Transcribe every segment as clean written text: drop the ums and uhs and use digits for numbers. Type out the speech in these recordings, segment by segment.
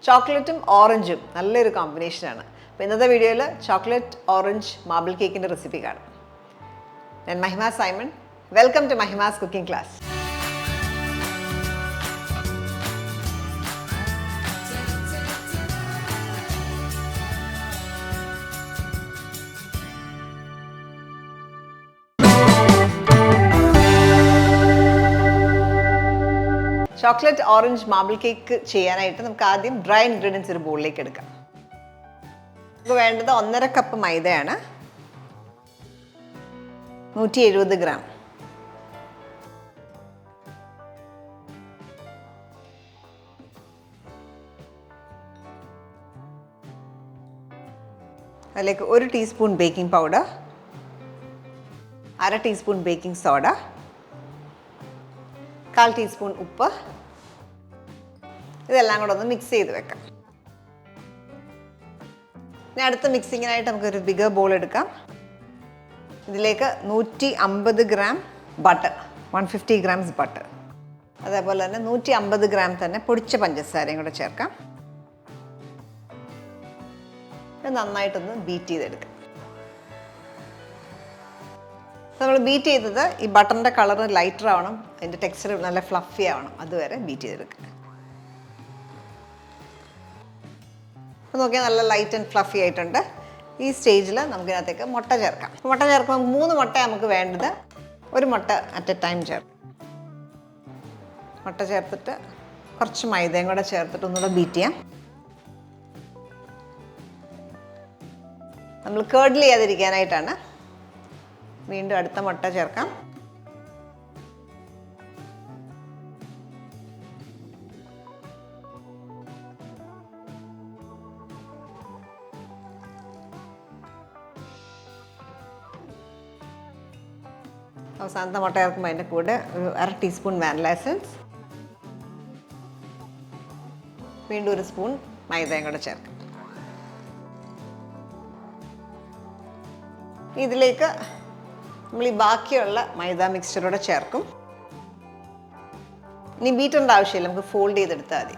ചോക്ലേറ്റും ഓറഞ്ചും നല്ലൊരു കോമ്പിനേഷനാണ്. അപ്പോൾ ഇന്നത്തെ വീഡിയോയിൽ ചോക്ലേറ്റ് ഓറഞ്ച് മാർബിൾ കേക്കിൻ്റെ റെസിപ്പി കാണാം. ഞാൻ Mahima Simon. Welcome to Mahima's cooking class. Chocolate orange marble cake ചെയ്യാനായിട്ട് നമുക്ക് ആദ്യം ഡ്രൈ ഇൻഗ്രീഡിയൻസ് ഒരു ബോളിലേക്ക് എടുക്കാം. നമുക്ക് വേണ്ടത് 1.5 കപ്പ് മൈദയാണ്, 170 ഗ്രാം. അതിലേക്ക് 1 teaspoon baking powder, 1/2 teaspoon baking soda, 1/4 teaspoon ഉപ്പ്. ഇതെല്ലാം കൂടെ ഒന്ന് മിക്സ് ചെയ്ത് വെക്കാം. ഇനി അടുത്ത മിക്സിങ്ങിനായിട്ട് നമുക്കൊരു ബിഗർ ബോൾ എടുക്കാം. ഇതിലേക്ക് 150 ഗ്രാം ബട്ടർ, 150 ഗ്രാംസ് ബട്ടർ, അതേപോലെ തന്നെ 150 ഗ്രാം തന്നെ പൊടിച്ച പഞ്ചസാരയും കൂടെ ചേർക്കാം. ഇത് നന്നായിട്ടൊന്ന് ബീറ്റ് ചെയ്തെടുക്കാം. നമ്മൾ ബീറ്റ് ചെയ്തത് ഈ ബട്ടറിൻ്റെ കളർ ലൈറ്റർ ആവണം, അതിൻ്റെ ടെക്സ്ചർ നല്ല ഫ്ലഫി ആവണം, അതുവരെ ബീറ്റ് ചെയ്തെടുക്കുക. അപ്പോൾ നോക്കിയാൽ നല്ല ലൈറ്റ് ആൻഡ് ഫ്ലഫി ആയിട്ടുണ്ട്. ഈ സ്റ്റേജിൽ നമുക്കിതിനകത്തേക്ക് മുട്ട ചേർക്കാം. മുട്ട ചേർക്കുമ്പോൾ 3 മുട്ട നമുക്ക് വേണ്ടത്, 1 മുട്ട അറ്റ് എ ടൈം ചേർക്കാം. മുട്ട ചേർത്തിട്ട് കുറച്ച് മൈദയും കൂടെ ചേർത്തിട്ട് ഒന്നുകൂടെ ബീറ്റ് ചെയ്യാം. നമ്മൾ കേർഡിൽ ചെയ്യാതിരിക്കാനായിട്ടാണ്. വീണ്ടും അടുത്ത മുട്ട ചേർക്കാം. അവസാനത്തെ മുട്ട ചേർക്കുമ്പോൾ അതിൻ്റെ കൂടെ 1/2 ടീസ്പൂൺ വാനില എസൻസ്, വീണ്ടും 1 സ്പൂൺ മൈദയും കൂടെ ചേർക്കാം. ഇതിലേക്ക് നമ്മൾ ഈ ബാക്കിയുള്ള മൈദ മിക്സ്ചറോടെ ചേർക്കും. ഇനി ബീറ്ററിൻ്റെ ആവശ്യമില്ല, നമുക്ക് ഫോൾഡ് ചെയ്തെടുത്താൽ മതി.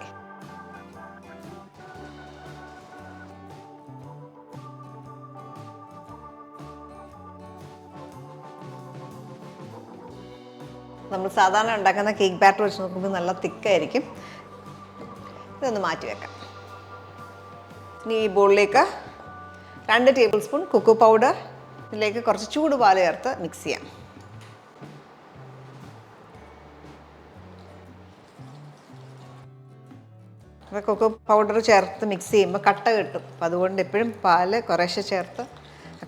നമ്മൾ സാധാരണ ഉണ്ടാക്കുന്ന കേക്ക് ബാറ്റർ വെച്ച് നോക്കുമ്പോൾ നല്ല തിക്കായിരിക്കും. ഇതൊന്ന് മാറ്റി വെക്കാം. ഇനി ഈ ബോളിലേക്ക് 2 ടേബിൾ സ്പൂൺ കൊക്കോ പൗഡർ, ഇതിലേക്ക് കുറച്ച് ചൂട് പാൽ ചേർത്ത് മിക്സ് ചെയ്യാം. അപ്പോൾ കൊക്കോ പൗഡർ ചേർത്ത് മിക്സ് ചെയ്യുമ്പോൾ കട്ട കിട്ടും. അപ്പോൾ അതുകൊണ്ട് എപ്പോഴും പാൽ കുറേശ്ശെ ചേർത്ത്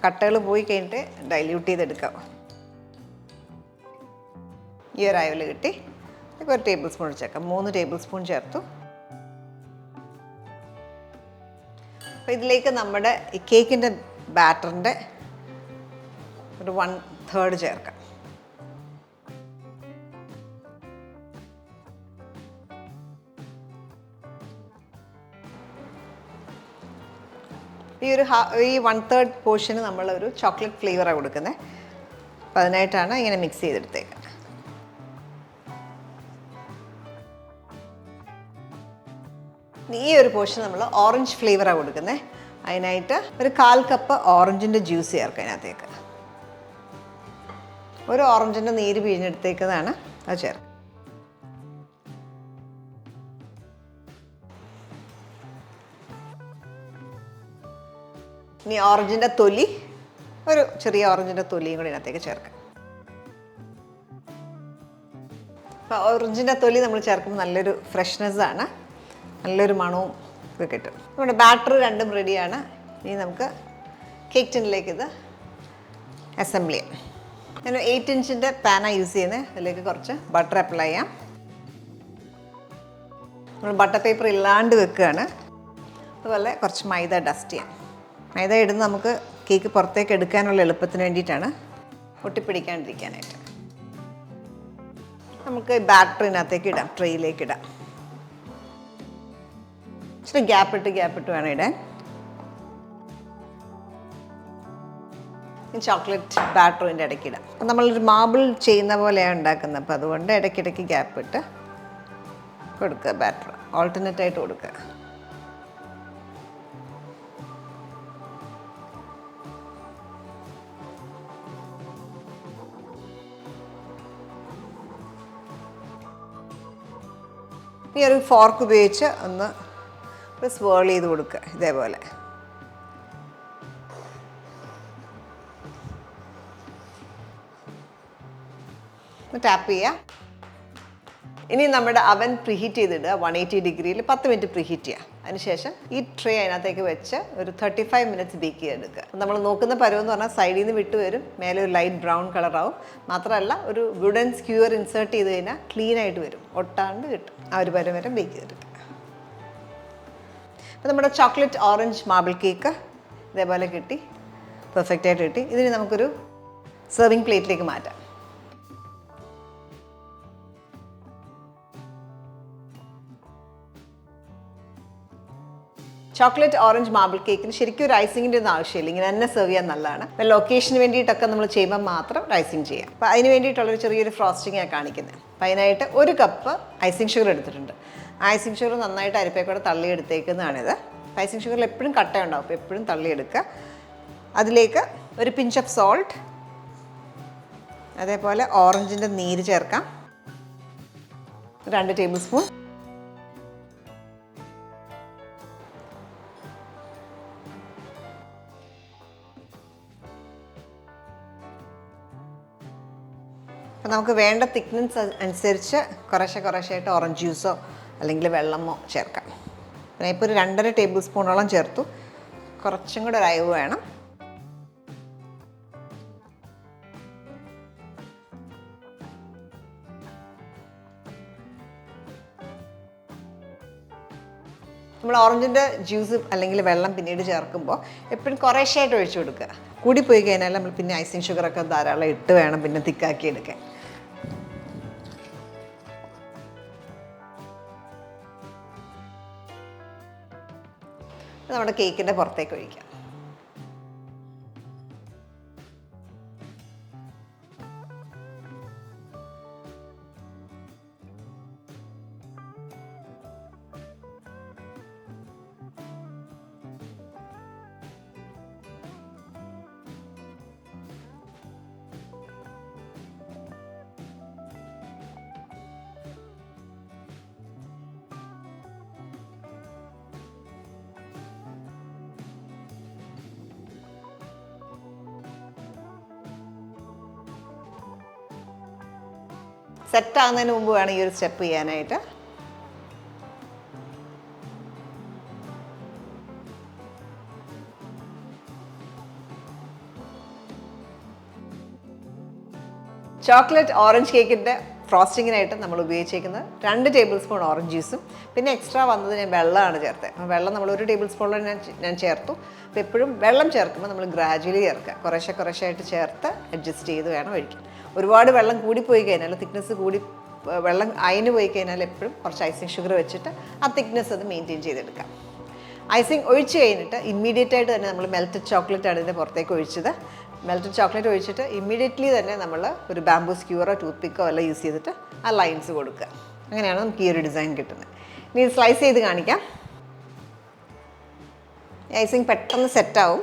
കട്ടകൾ പോയി കഴിഞ്ഞിട്ട് ഡൈല്യൂട്ട് ചെയ്തെടുക്കാം. ഈ ഒരു അയവിൽ കിട്ടി. 1 ടേബിൾ സ്പൂൺ ചേർക്കാം. 3 ടേബിൾ സ്പൂൺ ചേർത്തു. അപ്പോൾ ഇതിലേക്ക് നമ്മുടെ ഈ കേക്കിൻ്റെ ബാറ്ററിൻ്റെ ഒരു 1/3 ചേർക്കാം. ഈ 1/3 പോർഷന് നമ്മളൊരു ചോക്ലേറ്റ് ഫ്ലേവറാണ് കൊടുക്കുന്നത്. അപ്പം അതിനായിട്ടാണ് ഇങ്ങനെ മിക്സ് ചെയ്തെടുത്തേക്കുന്നത്. ഈ ഒരു പോർഷൻ നമ്മൾ ഓറഞ്ച് ഫ്ലേവറാണ് കൊടുക്കുന്നത്. അതിനായിട്ട് ഒരു 1/4 കപ്പ് ഓറഞ്ചിൻ്റെ ജ്യൂസ് ചേർക്കാം അതിനകത്തേക്ക്. ഒരു ഓറഞ്ചിൻ്റെ നീര് പിഴിഞ്ഞെടുത്തേക്കുന്നതാണ്, അത് ചേർക്കാം. ഇനി ഓറഞ്ചിൻ്റെ തൊലി, ഒരു ചെറിയ ഓറഞ്ചിൻ്റെ തൊലിയും കൂടി ഇതിനകത്തേക്ക് ചേർക്കാം. അപ്പോൾ ഓറഞ്ചിൻ്റെ തൊലി നമ്മൾ ചേർക്കുമ്പോൾ നല്ലൊരു ഫ്രഷ്നെസ്സാണ്, നല്ലൊരു മണവും ഒക്കെ കിട്ടും. നമ്മുടെ ബാറ്റർ രണ്ടും റെഡിയാണ്. ഇനി നമുക്ക് കേക്ക് ടിന്നിലേക്ക് ഇത് അസംബിൾ ചെയ്യാം. ഞാൻ 8 ഇഞ്ചിൻ്റെ പാനാണ് യൂസ് ചെയ്യുന്നത്. അതിലേക്ക് കുറച്ച് ബട്ടർ അപ്ലൈ ചെയ്യാം. നമ്മൾ ബട്ടർ പേപ്പർ ഇല്ലാണ്ട് വെക്കുകയാണ്. അതുപോലെ കുറച്ച് മൈദ ഡസ്റ്റ് ചെയ്യാം. മൈദ ഇടുന്നത് നമുക്ക് കേക്ക് പുറത്തേക്ക് എടുക്കാനുള്ള എളുപ്പത്തിന് വേണ്ടിയിട്ടാണ്, ഒട്ടിപ്പിടിക്കാണ്ടിരിക്കാനായിട്ട്. നമുക്ക് ബാറ്ററിനകത്തേക്ക് ഇടാം, ട്രെയിലേക്ക് ഇടാം. ഇച്ചിരി ഗ്യാപ്പിട്ട് വേണം ഇടാൻ. ചോക്ലേറ്റ് ബാറ്ററിൻ്റെ ഇടയ്ക്ക് ഇടാം. അപ്പം നമ്മളൊരു മാർബിൾ ചെയ്യുന്ന പോലെയാണ് ഉണ്ടാക്കുന്നത്. അപ്പോൾ അതുകൊണ്ട് ഇടയ്ക്കിടയ്ക്ക് ഗ്യാപ്പ് ഇട്ട് കൊടുക്കുക. ബാറ്റർ ഓൾട്ടർനേറ്റ് ആയിട്ട് കൊടുക്കുക. ഇനി ഒരു ഫോർക്ക് ഉപയോഗിച്ച് ഒന്ന് സ്വേൾ ചെയ്ത് കൊടുക്കുക ഇതേപോലെ. ടാപ്പ് ചെയ്യുക. ഇനി നമ്മുടെ അവൻ പ്രീഹീറ്റ് ചെയ്തിടുക 180 ഡിഗ്രിയിൽ 10 മിനിറ്റ് പ്രീഹീറ്റ് ചെയ്യുക. അതിനുശേഷം ഈ ട്രേ അതിനകത്തേക്ക് വെച്ച് ഒരു 35 മിനിറ്റ്സ് ബേക്ക് ചെയ്തെടുക്കുക. നമ്മൾ നോക്കുന്ന പരുവെന്ന് പറഞ്ഞാൽ സൈഡിൽ നിന്ന് വിട്ട് വരും, മേലെ ഒരു ലൈറ്റ് ബ്രൗൺ കളറാവും. മാത്രമല്ല ഒരു വുഡൻ സ്ക്യൂർ ഇൻസേർട്ട് ചെയ്ത് കഴിഞ്ഞാൽ ക്ലീൻ ആയിട്ട് വരും, ഒട്ടാണ്ട് കിട്ടും. ആ ഒരു പരുവം വരെ ബേക്ക് ചെയ്തെടുക്കുക. അപ്പോൾ നമ്മുടെ ചോക്ലേറ്റ് ഓറഞ്ച് മാർബിൾ കേക്ക് ഇതേപോലെ കിട്ടി, പെർഫെക്റ്റായിട്ട് കിട്ടി. ഇതിന് നമുക്കൊരു സെർവിങ് പ്ലേറ്റിലേക്ക് മാറ്റാം. ചോക്ലേറ്റ് ഓറഞ്ച് മാർബിൾ കേക്കിന് ശരിക്കും ഒരു ഐസിങ്ങിൻ്റെ ഒന്നും ആവശ്യമില്ല, ഇങ്ങനെ തന്നെ സെർവ് ചെയ്യാൻ നല്ലതാണ്. അപ്പോൾ ലൊക്കേഷന് വേണ്ടിയിട്ടൊക്കെ നമ്മൾ ചെയ്യുമ്പോൾ മാത്രം ഐസിങ് ചെയ്യാം. അപ്പോൾ അതിന് വേണ്ടിയിട്ടുള്ളൊരു ചെറിയൊരു ഫ്രോസ്റ്റിംഗ് ആണ് കാണിക്കുന്നത്. അപ്പോൾ അതിനായിട്ട് 1 കപ്പ് ഐസിങ് ഷുഗർ എടുത്തിട്ടുണ്ട്. ഐസിങ് ഷുഗർ നന്നായിട്ട് അരിപ്പേക്കൂടെ തള്ളിയെടുത്തേക്കുന്നതാണിത്. ഐസിങ് ഷുഗറിൽ എപ്പോഴും കട്ടയുണ്ടാവും, അപ്പോൾ എപ്പോഴും തള്ളിയെടുക്കുക. അതിലേക്ക് ഒരു പിഞ്ച് ഓഫ് സോൾട്ട്, അതേപോലെ ഓറഞ്ചിൻ്റെ നീര് ചേർക്കാം, 2 ടേബിൾ സ്പൂൺ. അപ്പോൾ നമുക്ക് വേണ്ട തിക്നെസ് അനുസരിച്ച് കുറേശ്ശായിട്ട് ഓറഞ്ച് ജ്യൂസോ അല്ലെങ്കിൽ വെള്ളമോ ചേർക്കാം. പിന്നെ ഇപ്പോൾ ഒരു 2.5 ടേബിൾ സ്പൂണോളം ചേർത്തു. കുറച്ചും കൂടെ ഒരു അയവ് വേണം. നമ്മൾ ഓറഞ്ചിൻ്റെ ജ്യൂസ് അല്ലെങ്കിൽ വെള്ളം പിന്നീട് ചേർക്കുമ്പോൾ എപ്പോഴും കുറേശ്ശായിട്ട് ഒഴിച്ചു കൊടുക്കുക. കൂടിപ്പോയി കഴിഞ്ഞാൽ നമ്മൾ പിന്നെ ഐസിങ് ഷുഗറൊക്കെ ധാരാളം ഇട്ട് വേണം പിന്നെ തിക്കാക്കി എടുക്കാൻ. നമ്മുടെ കേക്കിൻ്റെ പുറത്തേക്ക് ഒഴിക്കാം. സെറ്റാകുന്നതിന് മുമ്പ് വേണം ഈ ഒരു സ്റ്റെപ്പ് ചെയ്യാനായിട്ട്. ചോക്ലേറ്റ് ഓറഞ്ച് കേക്കിൻ്റെ ഫ്രോസ്റ്റിങ്ങിനായിട്ട് നമ്മൾ ഉപയോഗിച്ചിരിക്കുന്നത് 2 ടേബിൾ സ്പൂൺ ഓറഞ്ച് ജ്യൂസും പിന്നെ എക്സ്ട്രാ വന്നത് ഞാൻ വെള്ളമാണ് ചേർത്തത്. അപ്പോൾ വെള്ളം നമ്മൾ 1 ടേബിൾ സ്പൂണിൽ ഞാൻ ചേർത്തു. അപ്പോൾ എപ്പോഴും വെള്ളം ചേർക്കുമ്പോൾ നമ്മൾ ഗ്രാജുവലി ചേർക്കുക, കുറേശ്ശായിട്ട് ചേർത്ത് അഡ്ജസ്റ്റ് ചെയ്ത് വേണം ഒഴിക്കാൻ. ഒരുപാട് വെള്ളം കൂടിപ്പോയി കഴിഞ്ഞാൽ തിക്നെസ് കൂടി വെള്ളം അയിന് പോയി കഴിഞ്ഞാൽ എപ്പോഴും കുറച്ച് ഐസിങ് ഷുഗർ വെച്ചിട്ട് ആ തിക്നെസ് അത് മെയിൻറ്റെയിൻ ചെയ്തെടുക്കാം. ഐസിങ് ഒഴിച്ച് കഴിഞ്ഞിട്ട് ഇമ്മീഡിയറ്റ് ആയിട്ട് തന്നെ നമ്മൾ മെൽറ്റഡ് ചോക്ലേറ്റ് ആണ് ഇതിൻ്റെ പുറത്തേക്ക് ഒഴിച്ചത്. മെൽറ്റഡ് ചോക്ലേറ്റ് ഒഴിച്ചിട്ട് ഇമ്മീഡിയറ്റ്ലി തന്നെ നമ്മൾ ഒരു ബാംബൂ സ്ക്യൂറോ ടൂത്ത് പിക്കോ എല്ലാം യൂസ് ചെയ്തിട്ട് ആ ലൈൻസ് കൊടുക്കുക. അങ്ങനെയാണ് നമുക്ക് ഈ ഒരു ഡിസൈൻ കിട്ടുന്നത്. ഇനി സ്ലൈസ് ചെയ്ത് കാണിക്കാം. ഐസിങ് പെട്ടെന്ന് സെറ്റാവും.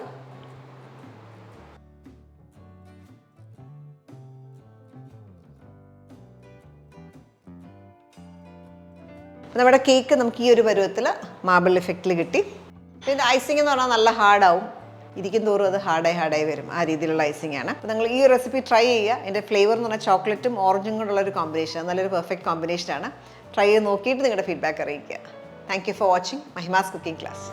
നമ്മുടെ കേക്ക് നമുക്ക് ഈ ഒരു പരുവത്തിൽ മാർബിൾ ഇഫക്റ്റിൽ കിട്ടി. പിന്നെ ഐസിങ് എന്ന് പറഞ്ഞാൽ നല്ല ഹാർഡാവും, ഇരിക്കും തോറും അത് ഹാർഡായി വരും. ആ രീതിയിലുള്ള ഐസിങ് ആണ്. അപ്പോൾ നിങ്ങൾ ഈ റെസിപ്പി ട്രൈ ചെയ്യുക. എൻ്റെ ഫ്ലേവർ എന്ന് പറഞ്ഞാൽ ചോക്ലേറ്റും ഓറഞ്ചും കൊണ്ടുള്ള ഒരു കോമ്പിനേഷൻ, നല്ലൊരു പെർഫെക്റ്റ് കോമ്പിനേഷനാണ്. ട്രൈ ചെയ്ത് നോക്കിയിട്ട് നിങ്ങളുടെ ഫീഡ്ബാക്ക് അറിയിക്കുക. Thank you for watching Mahima's cooking class.